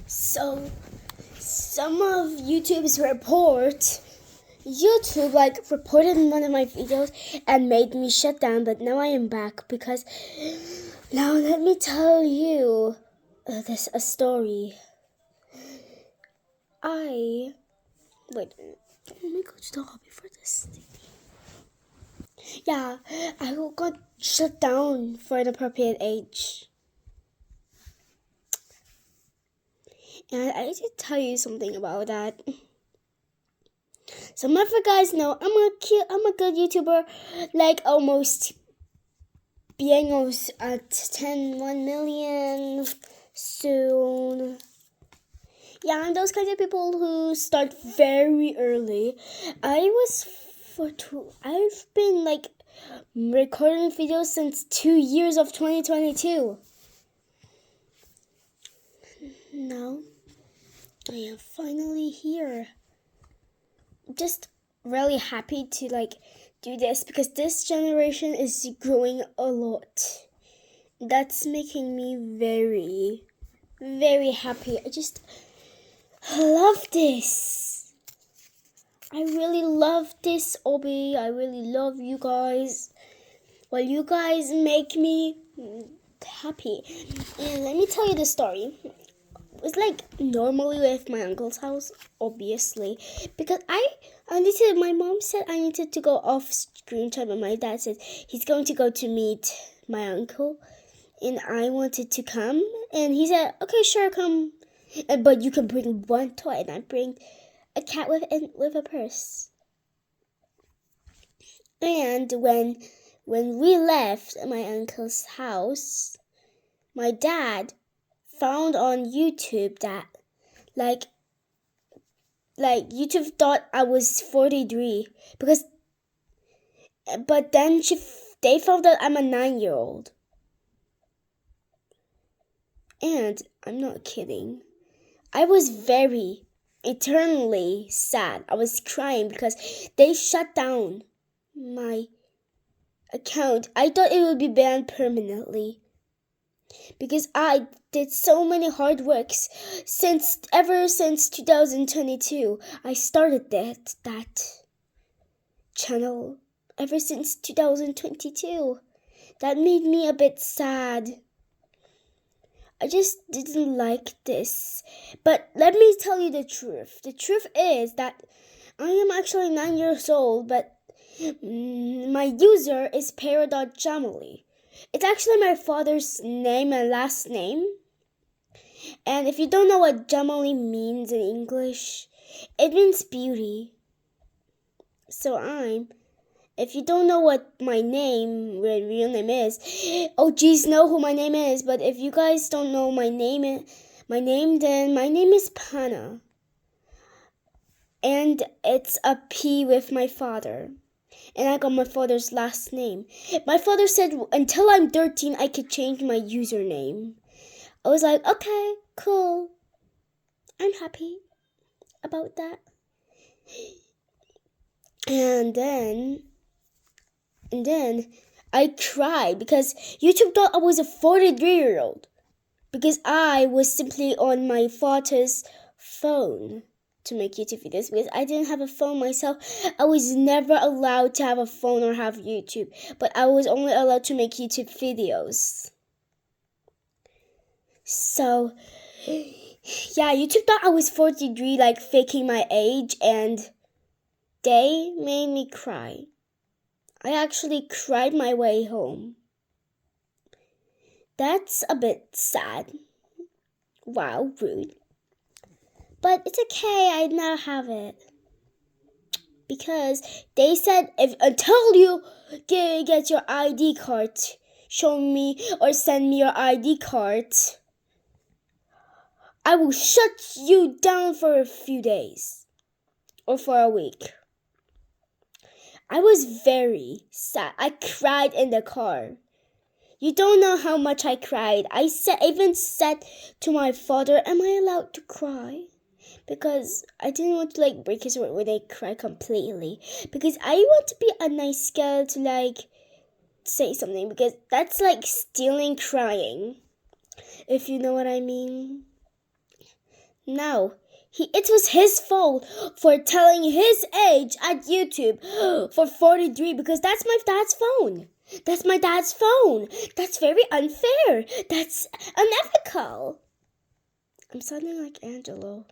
So some of YouTube's YouTube reported one of my videos and made me shut down, but now I am back because now let me tell you a story. Let me go to the hobby for this thing. Yeah, I got shut down for an appropriate age. And I need to tell you something about that. Some of you guys know I'm a good YouTuber, like almost being at 1 million soon. Yeah, I'm those kinds of people who start very early. I've been recording videos since 2 years of 2022. Now I am finally here. Just really happy to do this because this generation is growing a lot. That's making me very, very happy. I just love this. I really love this hobby. I really love you guys. Well, you guys make me happy. And let me tell you the story. It was normally with my uncle's house, obviously, because my mom said I needed to go off screen time, and my dad said he's going to go to meet my uncle, and I wanted to come, and he said, okay, sure, come, but you can bring one toy, and I bring a cat with a purse. And when we left my uncle's house, my dad found on YouTube that YouTube thought I was 43 but then they found out I'm a 9-year-old. And I'm not kidding. I was very eternally sad. I was crying because they shut down my account. I thought it would be banned permanently, because I did so many hard works ever since 2022. I started that channel ever since 2022. That made me a bit sad. I just didn't like this. But let me tell you the truth. The truth is that I am actually 9 years old, but my user is Para.Jamily. It's actually my father's name and last name. And if you don't know what Jamily means in English, it means beauty. So if you don't know what my real name is, oh geez, know who my name is. But if you guys don't know my name, then my name is Pana. And it's a P with my father. And I got my father's last name. My father said until I'm 13, I could change my username. I was like, okay, cool. I'm happy about that. And then I cried because YouTube thought I was a 43-year-old. Because I was simply on my father's phone to make YouTube videos, because I didn't have a phone myself. I was never allowed to have a phone or have YouTube, but I was only allowed to make YouTube videos. So, yeah, YouTube thought I was 43, faking my age, and they made me cry. I actually cried my way home. That's a bit sad. Wow, rude. But it's okay, I now have it. Because they said until you get your ID card, show me or send me your ID card, I will shut you down for a few days or for a week. I was very sad. I cried in the car. You don't know how much I cried. I even said to my father, am I allowed to cry? Because I didn't want to break his heart when I cry completely. Because I want to be a nice girl to say something because that's like stealing crying, if you know what I mean. No, it was his fault for telling his age at YouTube for 43 because that's my dad's phone. That's my dad's phone. That's very unfair. That's unethical. I'm sounding like Angelo.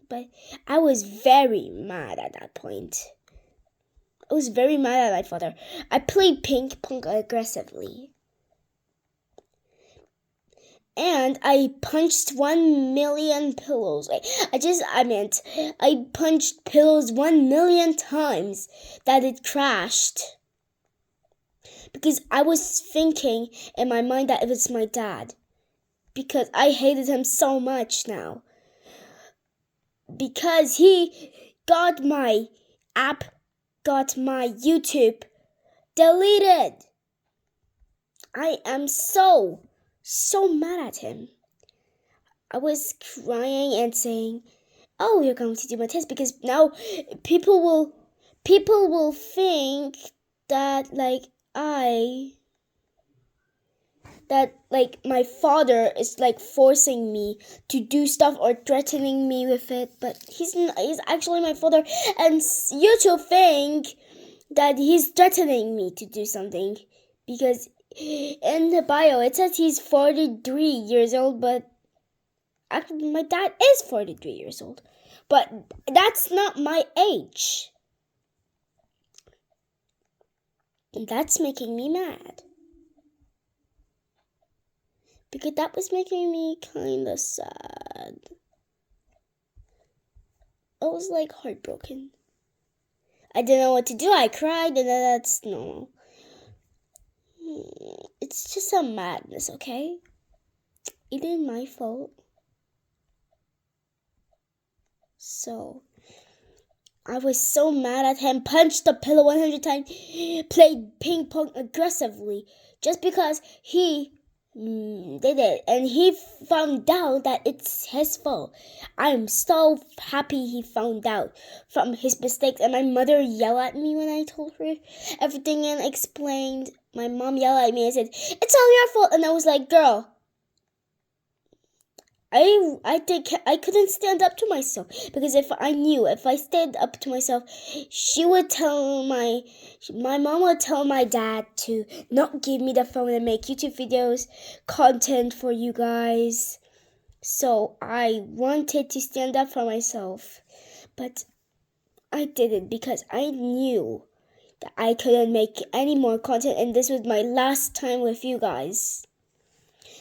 But I was very mad at that point. I was very mad at my father. I played ping pong aggressively. And I punched 1 million pillows. I punched pillows 1 million times that it crashed. Because I was thinking in my mind that it was my dad. Because I hated him so much now. Because he got my app, got my YouTube deleted. I am so mad at him. I was crying and saying, "Oh, you're going to do my test," because now people will think that my father is like forcing me to do stuff or threatening me with it, but he's actually my father, and YouTube think that he's threatening me to do something because in the bio it says he's 43 years old, but actually my dad is 43 years old, but that's not my age. And that's making me mad. Because that was making me kind of sad. I was like heartbroken. I didn't know what to do. I cried, and that's normal. It's just a madness, okay? It ain't my fault. So, I was so mad at him, punched the pillow 100 times, played ping pong aggressively, just because he did it, and he found out that it's his fault. I'm so happy he found out from his mistakes, and my mother yelled at me when I told her everything and explained. My mom yelled at me and said, "It's all your fault," and I was like, "Girl, I couldn't stand up to myself, because if I stand up to myself, she would tell my mom would tell my dad to not give me the phone and make YouTube videos, content for you guys. So I wanted to stand up for myself, but I didn't because I knew that I couldn't make any more content, and this was my last time with you guys.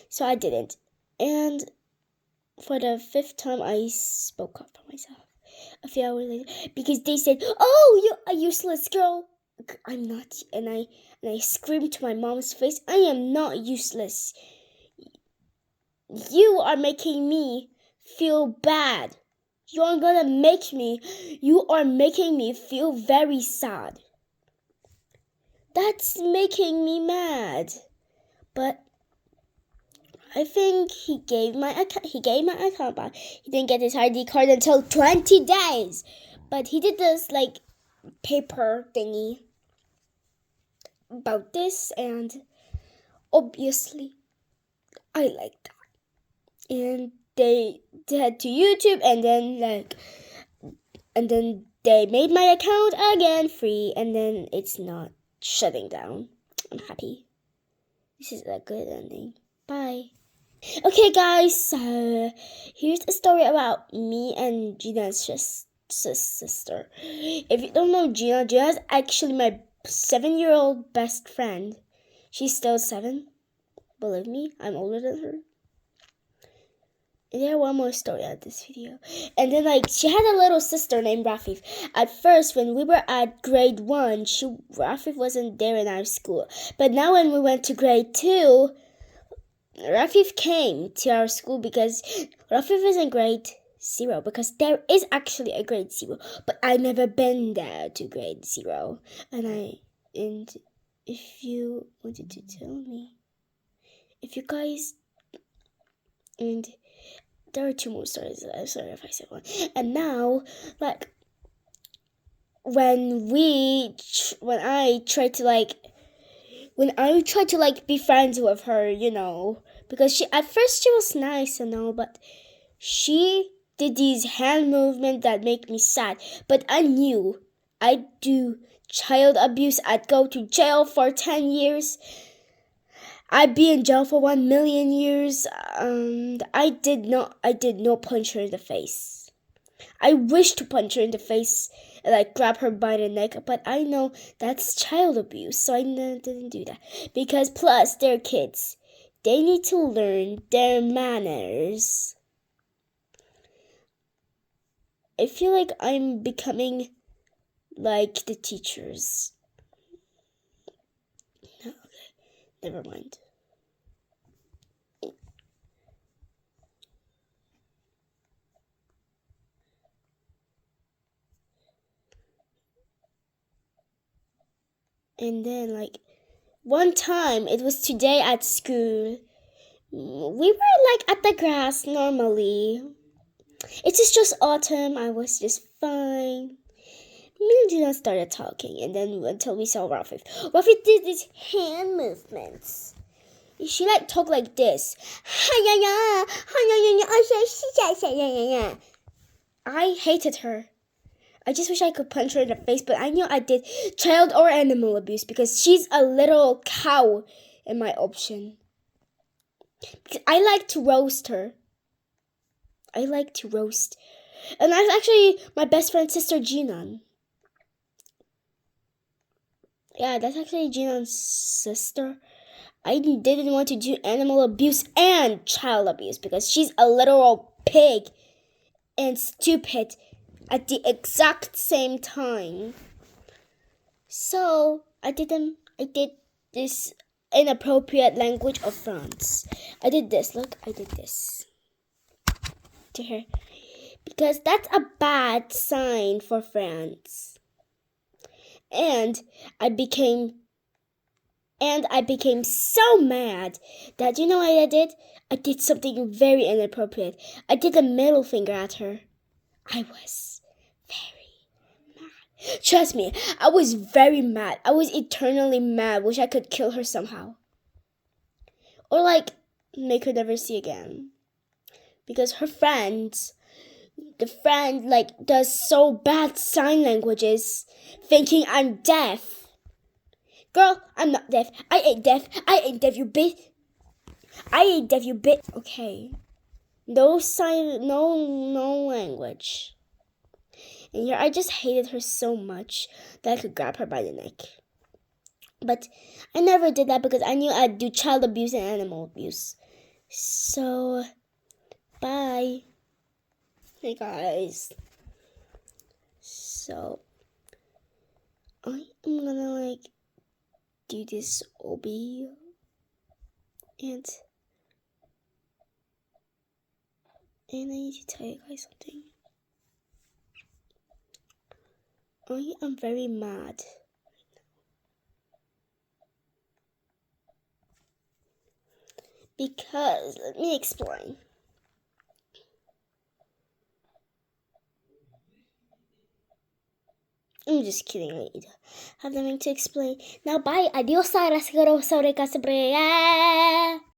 So I didn't. And for the 5th time, I spoke up for myself a few hours later because they said, "Oh, you're a useless girl." I'm not, and I screamed to my mom's face, "I am not useless. You are making me feel bad. You are making me feel very sad. That's making me mad." But I think he gave my account back. He didn't get his ID card until 20 days. But he did this like paper thingy about this, and obviously I like that. And they head to YouTube, and then they made my account again free, and then it's not shutting down. I'm happy. This is a good ending. Bye. Okay, guys, so here's a story about me and Gina's sister. If you don't know Gina's actually my 7-year-old best friend. She's still 7. Believe me, I'm older than her. And there one more story at this video. And then she had a little sister named Rafif. At first, when we were at grade 1, Rafif wasn't there in our school. But now when we went to grade 2, Rafif came to our school because Rafif is in grade 0, because there is actually a grade 0, but I never been there to grade 0. And if you wanted to tell me, if you guys, and there are 2 more stories. I'm sorry if I said one. And now, when I tried to when I tried to like be friends with her, because she at first she was nice and all, but she did these hand movements that make me sad. But I knew I'd do child abuse. I'd go to jail for 10 years. I'd be in jail for 1 million years. And I did not punch her in the face. I wished to punch her in the face and like grab her by the neck, but I know that's child abuse, so I didn't do that. Because plus they're kids. They need to learn their manners. I feel like I'm becoming like the teachers. Okay, never mind. And then like one time, it was today at school. We were like at the grass normally. It is just autumn. I was just fine. Me and Gina started talking, and then until we saw Ralphie. Ralphie did these hand movements. She like talked like this. I hated her. I just wish I could punch her in the face, but I knew I did child or animal abuse because she's a little cow in my option. Because I like to roast her. I like to roast. And that's actually my best friend's sister, Jinan. Yeah, that's actually Jinan's sister. I didn't want to do animal abuse and child abuse because she's a literal pig and stupid at the exact same time. So I did this inappropriate language of France. I did this. Look, I did this to her because that's a bad sign for France. And I became so mad that you know what I did? I did something very inappropriate. I did a middle finger at her. I was very mad. Trust me, I was very mad. I was eternally mad. Wish I could kill her somehow. Or like make her never see again. Because her friends, the friend like does so bad sign languages, thinking I'm deaf. Girl, I'm not deaf. I ain't deaf. I ain't deaf, you bitch. I ain't deaf, you bitch. Okay. No sign, no language. And here, I just hated her so much that I could grab her by the neck. But I never did that because I knew I'd do child abuse and animal abuse. So, bye. Hey guys. So, I am gonna like do this obi and I need to tell you guys something. I am very mad. Because, let me explain. I'm just kidding, I have nothing to explain. Now bye, adios, siguro sobre